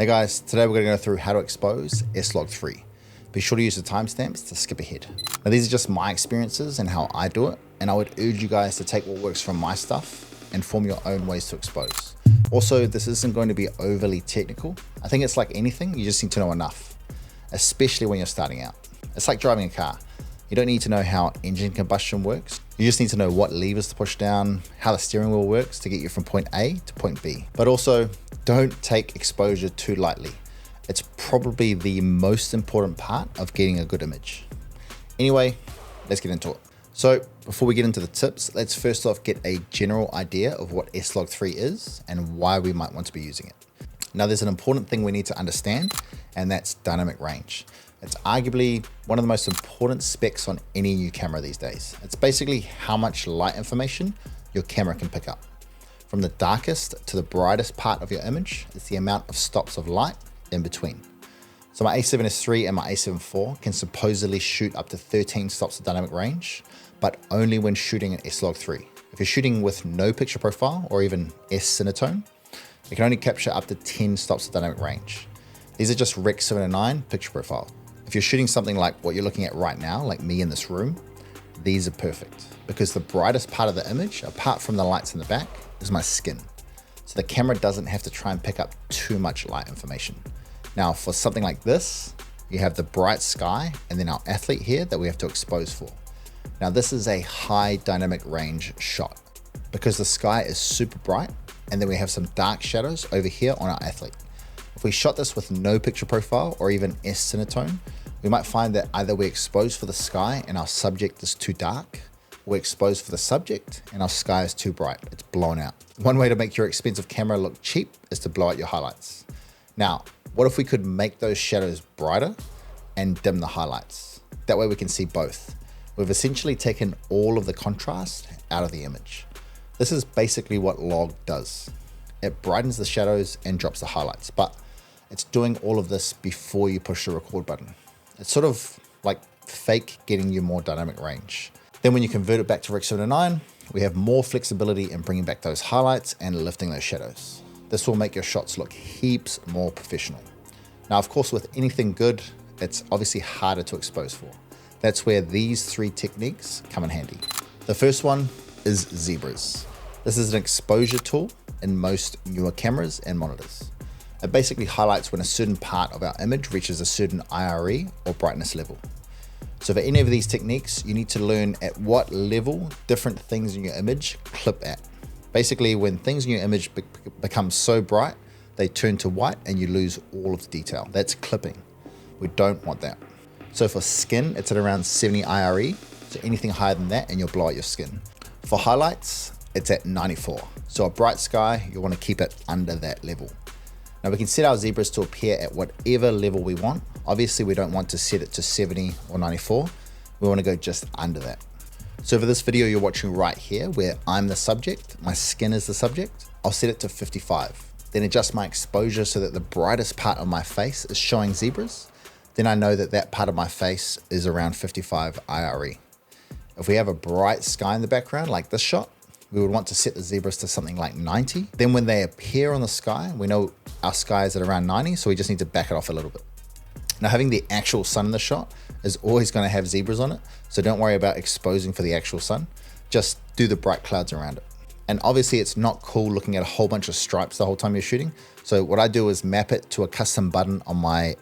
Hey guys, today we're going to go through how to expose SLOG3. Be sure to use the timestamps to skip ahead. Now these are just my experiences and how I do it, and I would urge you guys to take what works from my stuff and form your own ways to expose. Also, this isn't going to be overly technical. I think it's like anything, you just need to know enough, especially when you're starting out. It's like driving a car. You don't need to know how engine combustion works. You just need to know what levers to push down, how the steering wheel works to get you from point A to point B. But also, don't take exposure too lightly. It's probably the most important part of getting a good image. Anyway, let's get into it. So before we get into the tips, let's first off get a general idea of what SLOG3 is and why we might want to be using it. Now there's an important thing we need to understand, and that's dynamic range. It's arguably one of the most important specs on any new camera these days. It's basically how much light information your camera can pick up. From the darkest to the brightest part of your image, it's the amount of stops of light in between. So my A7S III and my A7 IV can supposedly shoot up to 13 stops of dynamic range, but only when shooting an SLOG3. If you're shooting with no picture profile or even S-Cinetone, it can only capture up to 10 stops of dynamic range. These are just Rec. 709 picture profile. If you're shooting something like what you're looking at right now, like me in this room, these are perfect because the brightest part of the image, apart from the lights in the back, is my skin. So the camera doesn't have to try and pick up too much light information. Now for something like this, you have the bright sky and then our athlete here that we have to expose for. Now this is a high dynamic range shot because the sky is super bright and then we have some dark shadows over here on our athlete. If we shot this with no picture profile or even S-Cinetone, we might find that either we expose for the sky and our subject is too dark, or we expose for the subject and our sky is too bright, it's blown out. One way to make your expensive camera look cheap is to blow out your highlights. Now, what if we could make those shadows brighter and dim the highlights? That way we can see both. We've essentially taken all of the contrast out of the image. This is basically what log does. It brightens the shadows and drops the highlights, but it's doing all of this before you push the record button. It's sort of like fake getting you more dynamic range. Then when you convert it back to Rec. 709, we have more flexibility in bringing back those highlights and lifting those shadows. This will make your shots look heaps more professional. Now, of course, with anything good, it's obviously harder to expose for. That's where these three techniques come in handy. The first one is zebras. This is an exposure tool in most newer cameras and monitors. It basically highlights when a certain part of our image reaches a certain IRE or brightness level. So for any of these techniques, you need to learn at what level different things in your image clip at. Basically, when things in your image become so bright, they turn to white and you lose all of the detail. That's clipping. We don't want that. So for skin, it's at around 70 IRE. So anything higher than that and you'll blow out your skin. For highlights, it's at 94. So a bright sky, you want to keep it under that level. Now we can set our zebras to appear at whatever level we want. Obviously we don't want to set it to 70 or 94. We want to go just under that. So for this video you're watching right here, where I'm the subject, my skin is the subject, I'll set it to 55. Then adjust my exposure so that the brightest part of my face is showing zebras. Then I know that that part of my face is around 55 IRE. If we have a bright sky in the background, like this shot, we would want to set the zebras to something like 90. Then when they appear on the sky, we know our sky is at around 90, so we just need to back it off a little bit. Now having the actual sun in the shot is always going to have zebras on it, so don't worry about exposing for the actual sun. Just do the bright clouds around it. And obviously it's not cool looking at a whole bunch of stripes the whole time you're shooting. So what I do is map it to a custom button on my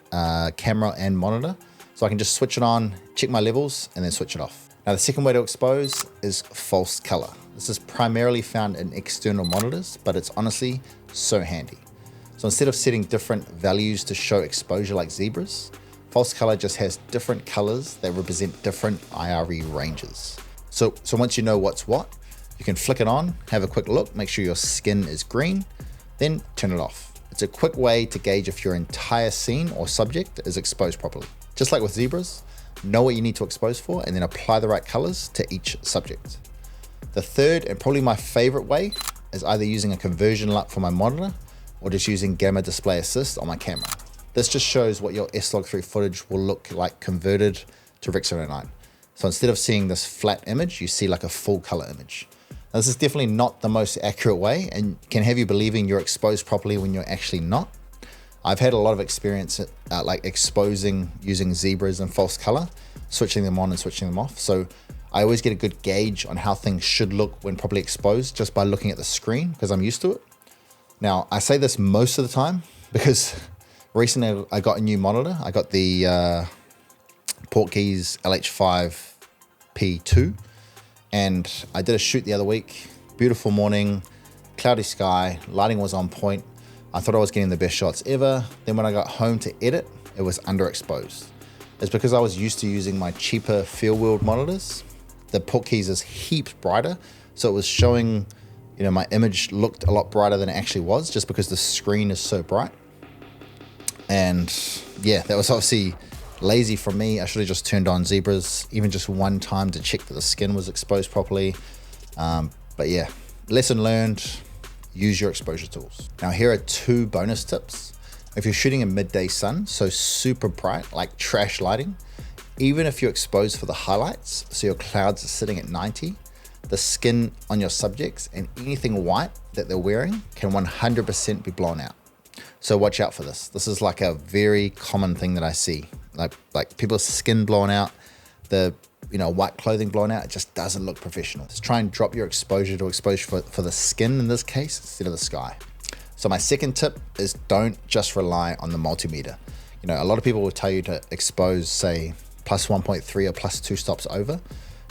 camera and monitor. So I can just switch it on, check my levels, and then switch it off. Now the second way to expose is false color. This is primarily found in external monitors, but it's honestly so handy. So instead of setting different values to show exposure like zebras, false color just has different colors that represent different IRE ranges. So once you know what's what, you can flick it on, have a quick look, make sure your skin is green, then turn it off. It's a quick way to gauge if your entire scene or subject is exposed properly. Just like with zebras, know what you need to expose for and then apply the right colors to each subject. The third and probably my favorite way is either using a conversion LUT for my monitor or just using Gamma Display Assist on my camera. This just shows what your SLOG3 footage will look like converted to Rec. 709. So instead of seeing this flat image, you see like a full color image. Now, this is definitely not the most accurate way and can have you believing you're exposed properly when you're actually not. I've had a lot of experience like exposing using zebras and false color, switching them on and switching them off. So I always get a good gauge on how things should look when properly exposed just by looking at the screen, because I'm used to it. Now, I say this most of the time because recently I got a new monitor. I got the Portkeys LH5P2, and I did a shoot the other week. Beautiful morning, cloudy sky, lighting was on point. I thought I was getting the best shots ever. Then when I got home to edit, it was underexposed. It's because I was used to using my cheaper field wheel monitors. The Portkeys is heaps brighter, so it was showing, you know, my image looked a lot brighter than it actually was, just because the screen is so bright. And yeah, that was obviously lazy from me. I should have just turned on zebras, even just one time, to check that the skin was exposed properly. But yeah, lesson learned. Use your exposure tools. Now here are 2 bonus tips. If you're shooting in midday sun, so super bright, like trash lighting, even if you're exposed for the highlights, so your clouds are sitting at 90, the skin on your subjects and anything white that they're wearing can 100% be blown out. So watch out for this. This is like a very common thing that I see. Like people's skin blown out, the white clothing blown out. It just doesn't look professional. Just try and drop your exposure to exposure for the skin in this case instead of the sky. So my second tip is don't just rely on the multimeter. You know, a lot of people will tell you to expose, say, plus 1.3 or plus 2 stops over.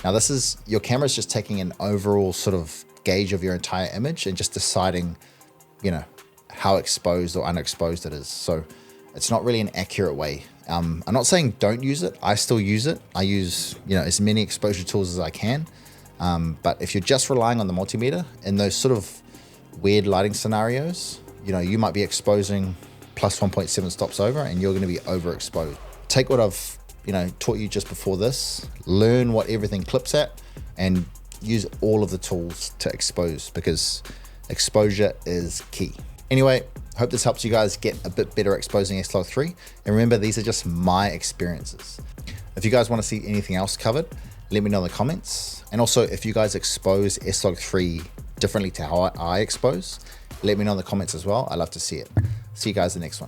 Now this is, your camera's just taking an overall sort of gauge of your entire image and just deciding, you know, how exposed or unexposed it is. So it's not really an accurate way. I'm not saying don't use it. I still use it. I use, as many exposure tools as I can. But if you're just relying on the multimeter in those sort of weird lighting scenarios, you might be exposing plus 1.7 stops over and you're going to be overexposed. Take what I've, taught you just before this, learn what everything clips at, and use all of the tools to expose, because exposure is key. Anyway, hope this helps you guys get a bit better exposing SLOG3. And remember, these are just my experiences. If you guys want to see anything else covered, let me know in the comments. And also, if you guys expose SLOG3 differently to how I expose, let me know in the comments as well. I'd love to see it. See you guys in the next one.